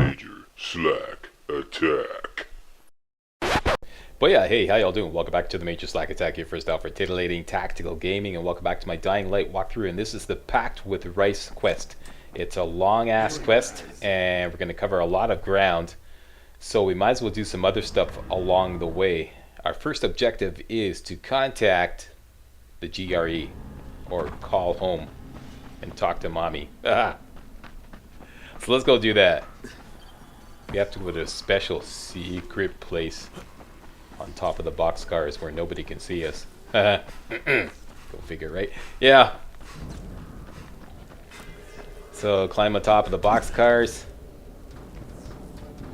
Major Slack Attack. But yeah, hey, how y'all doing? Welcome back to the Major Slack Attack, your first out for titillating tactical gaming, and welcome back to my Dying Light walkthrough, and this is the Pact With Rais quest. It's a long-ass quest, and we're going to cover a lot of ground, so we might as well do some other stuff along the way. Our first objective is to contact the GRE, or call home, and talk to mommy. So let's go do that. We have to go to a special secret place on top of the boxcars where nobody can see us. Go figure, right? Yeah. So climb on top of the boxcars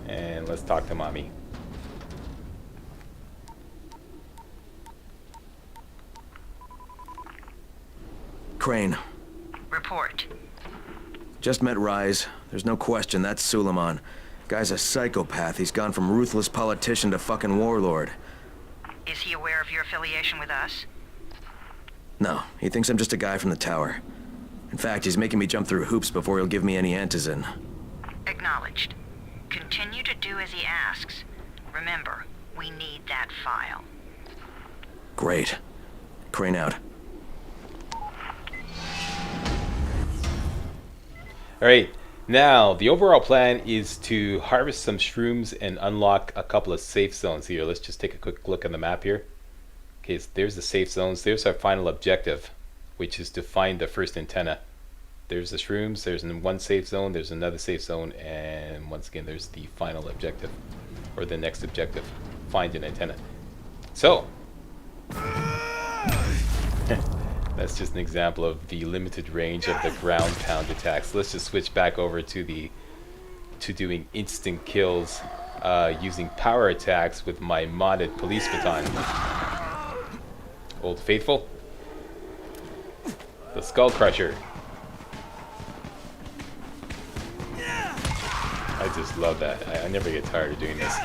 and let's talk to mommy. Crane. Report. Just met Rais. There's no question that's Suleiman. Guy's a psychopath. He's gone from ruthless politician to fucking warlord. Is he aware of your affiliation with us? No, he thinks I'm just a guy from the tower. In fact, he's making me jump through hoops before he'll give me any antizin. Acknowledged. Continue to do as he asks. Remember, we need that file. Great. Crane out. Alright, now the overall plan is to harvest some shrooms and unlock a couple of safe zones here. Let's just take a quick look on the map here. Okay, so there's the safe zones. There's our final objective, which is to find the first antenna. There's the shrooms, there's one safe zone, there's another safe zone, and once again there's the final objective, or the next objective, find an antenna. So, that's just an example of the limited range of the ground pound attacks. Let's just switch back over to doing instant kills using power attacks with my modded police baton. Old Faithful. The Skull Crusher. I just love that. I never get tired of doing this.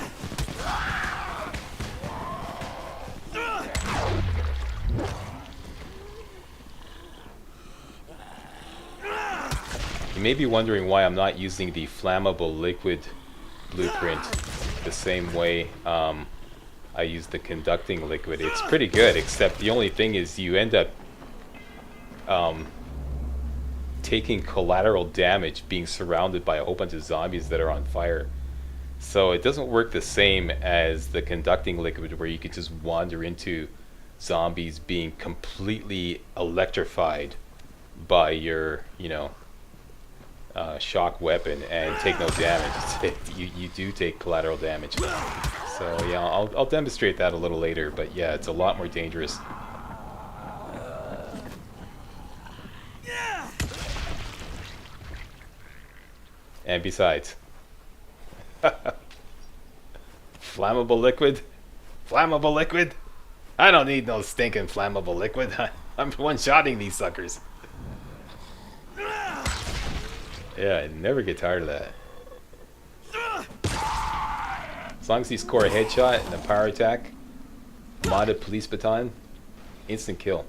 You may be wondering why I'm not using the flammable liquid blueprint the same way I use the conducting liquid. It's pretty good, except the only thing is you end up taking collateral damage being surrounded by a whole bunch of zombies that are on fire. So it doesn't work the same as the conducting liquid where you can just wander into zombies being completely electrified by your, shock weapon and take no damage. You do take collateral damage. So yeah, I'll demonstrate that a little later, but yeah, it's a lot more dangerous. And besides, flammable liquid? Flammable liquid? I don't need no stinking flammable liquid. I'm one-shotting these suckers. Yeah, I never get tired of that. As long as you score a headshot and a power attack, modded police baton, instant kill.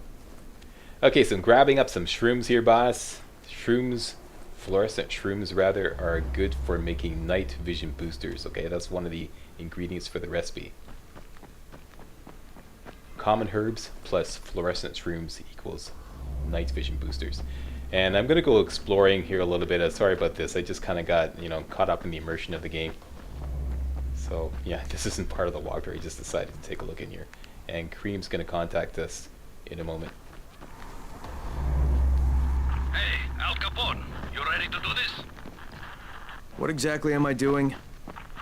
Okay, so I'm grabbing up some shrooms here, boss. Shrooms, fluorescent shrooms rather, are good for making night vision boosters. Okay, that's one of the ingredients for the recipe. Common herbs plus fluorescent shrooms equals night vision boosters. And I'm going to go exploring here a little bit. Sorry about this. I just kind of got, caught up in the immersion of the game. So, yeah, this isn't part of the walkthrough. I just decided to take a look in here. And Cream's going to contact us in a moment. Hey, Al Capone, you ready to do this? What exactly am I doing?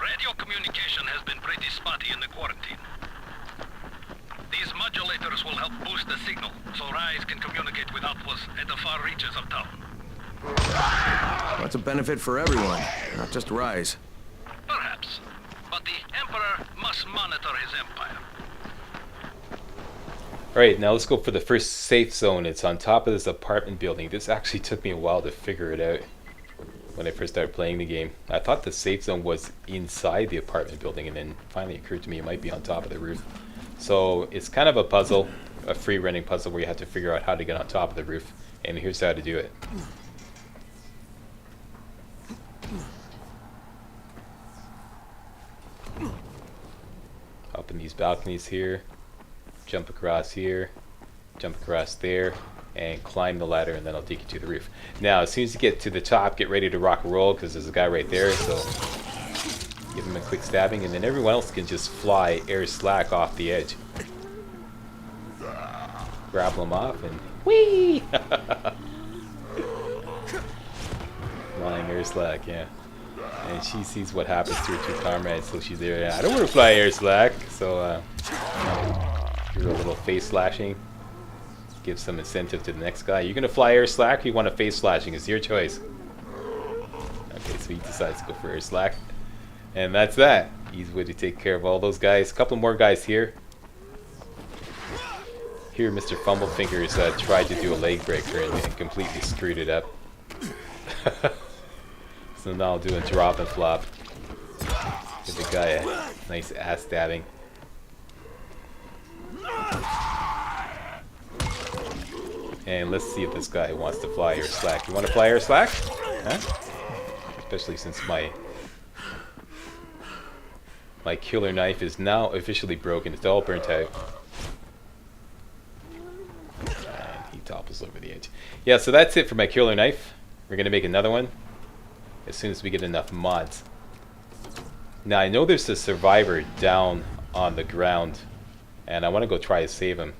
Radio communication has been pretty spotty in the quarantine. These modulators will help boost the signal, so Rais can communicate with outposts at the far reaches of town. That's a benefit for everyone, not just Rais. Perhaps, but the Emperor must monitor his empire. Alright, now let's go for the first safe zone. It's on top of this apartment building. This actually took me a while to figure it out when I first started playing the game. I thought the safe zone was inside the apartment building, and then finally occurred to me it might be on top of the roof. So it's kind of a puzzle, a free running puzzle where you have to figure out how to get on top of the roof, and here's how to do it. Open these balconies here. Jump across here. Jump across there. And climb the ladder, and then I'll take you to the roof. Now, as soon as you get to the top, get ready to rock and roll, because there's a guy right there, so give him a quick stabbing, and then everyone else can just fly air slack off the edge. Grapple him off, and whee! Flying air slack, yeah. And she sees what happens to her two comrades, so she's there. I don't want to fly air slack, so do a little face slashing. Give some incentive to the next guy. You're gonna fly air slack, or you want a face slashing? It's your choice. Okay, so he decides to go for air slack. And that's that. He's going to take care of all those guys. A couple more guys here. Here, Mr. Fumblefingers tried to do a leg breaker and completely screwed it up. So now I'll do a drop and flop. Give the guy a nice ass stabbing. And let's see if this guy wants to fly air slack. You want to fly air slack? Huh? Especially since my killer knife is now officially broken. It's all burnt out. And he topples over the edge. Yeah, so that's it for my killer knife. We're going to make another one as soon as we get enough mods. Now, I know there's a survivor down on the ground, and I want to go try to save him.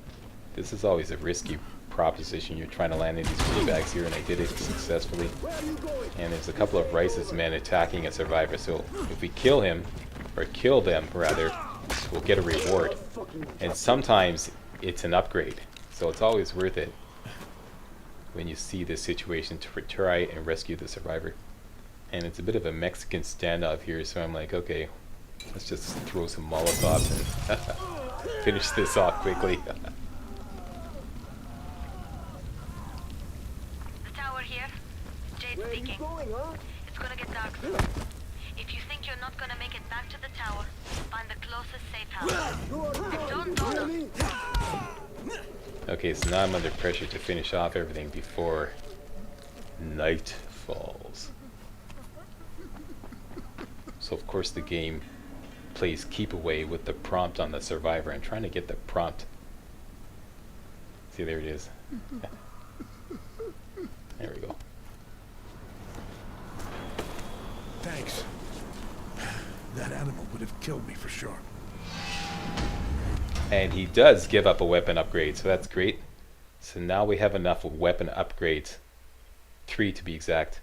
This is always a risky proposition. You're trying to land in these goodie bags here, and I did it successfully. And there's a couple of Rice's men attacking a survivor, so if we kill him, or kill them rather, we'll get a reward. And sometimes it's an upgrade, so it's always worth it when you see this situation to try and rescue the survivor. And it's a bit of a Mexican standoff here, so I'm like, okay, let's just throw some Molotovs and finish this off quickly. Here. Jade speaking. It's gonna get dark soon. If you think you're not gonna make it back to the tower, find the closest safe house. And don't. Okay, so now I'm under pressure to finish off everything before night falls. So of course the game plays keep away with the prompt on the survivor. I'm trying to get the prompt. See, there it is. There we go. Thanks. That animal would have killed me for sure. And he does give up a weapon upgrade, so that's great. So now we have enough weapon upgrades. 3 to be exact.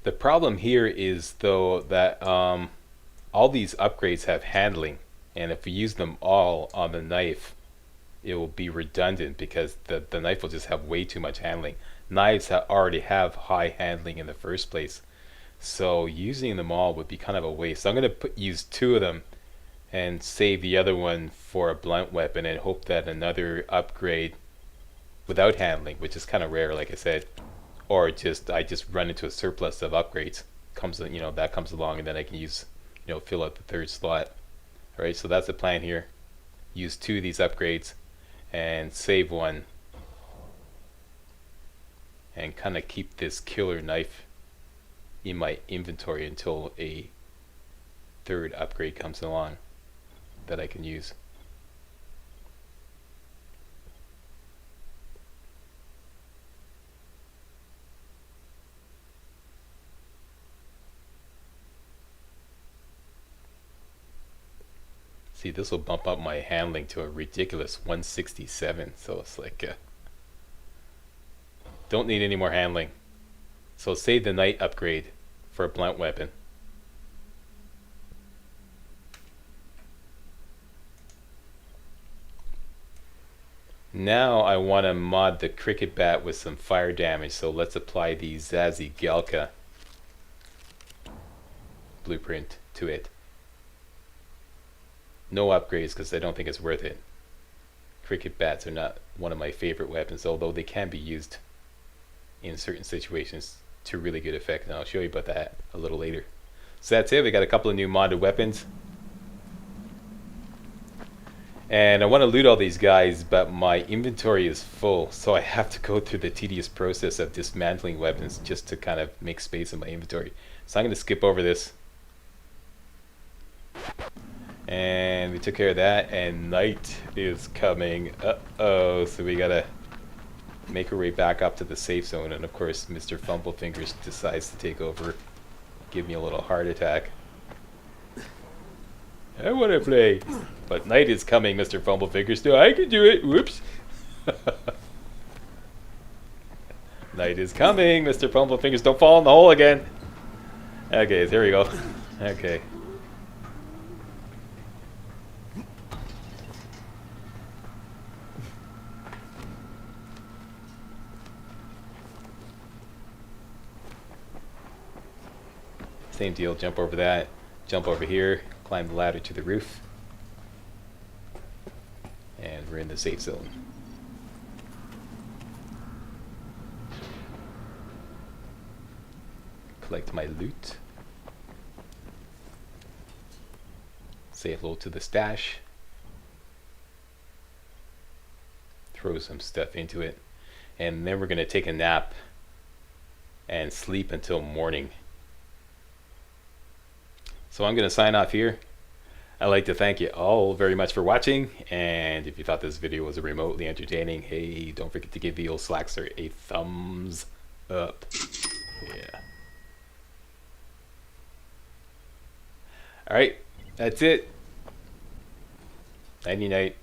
The problem here is, though, that all these upgrades have handling. And if we use them all on the knife, it will be redundant because the knife will just have way too much handling. Knives already have high handling in the first place, so using them all would be kind of a waste. So I'm going to use 2 of them and save the other one for a blunt weapon and hope that another upgrade without handling, which is kind of rare, like I said, or I just run into a surplus of upgrades, that comes along, and then I can use, fill out the 3rd slot. All right, so that's the plan here. Use 2 of these upgrades and save 1. And kind of keep this killer knife in my inventory until a 3rd upgrade comes along that I can use. See, this will bump up my handling to a ridiculous 167, so it's like don't need any more handling. So save the night upgrade for a blunt weapon. Now I want to mod the cricket bat with some fire damage, so let's apply the Zazie Galka blueprint to it. No upgrades because I don't think it's worth it. Cricket bats are not one of my favorite weapons, although they can be used in certain situations to really good effect, and I'll show you about that a little later. So that's it. We got a couple of new modded weapons, and I want to loot all these guys, but my inventory is full, so I have to go through the tedious process of dismantling weapons just to kind of make space in my inventory. So I'm going to skip over this. And we took care of that, and night is coming. Uh-oh, so we gotta make our way back up to the safe zone, and of course Mr. Fumblefingers decides to take over, give me a little heart attack. I wanna play. But night is coming, Mr. Fumblefingers. No, I can do it. Whoops. Night is coming, Mr. Fumblefingers. Don't fall in the hole again. Okay, there we go. Okay. Same deal, jump over that, jump over here, climb the ladder to the roof, and we're in the safe zone. Collect my loot. Say hello to the stash. Throw some stuff into it. And then we're going to take a nap and sleep until morning. So I'm going to sign off here. I'd like to thank you all very much for watching, and if you thought this video was remotely entertaining, hey, don't forget to give the old Slackster a thumbs up. Yeah. Alright, that's it. Nighty night.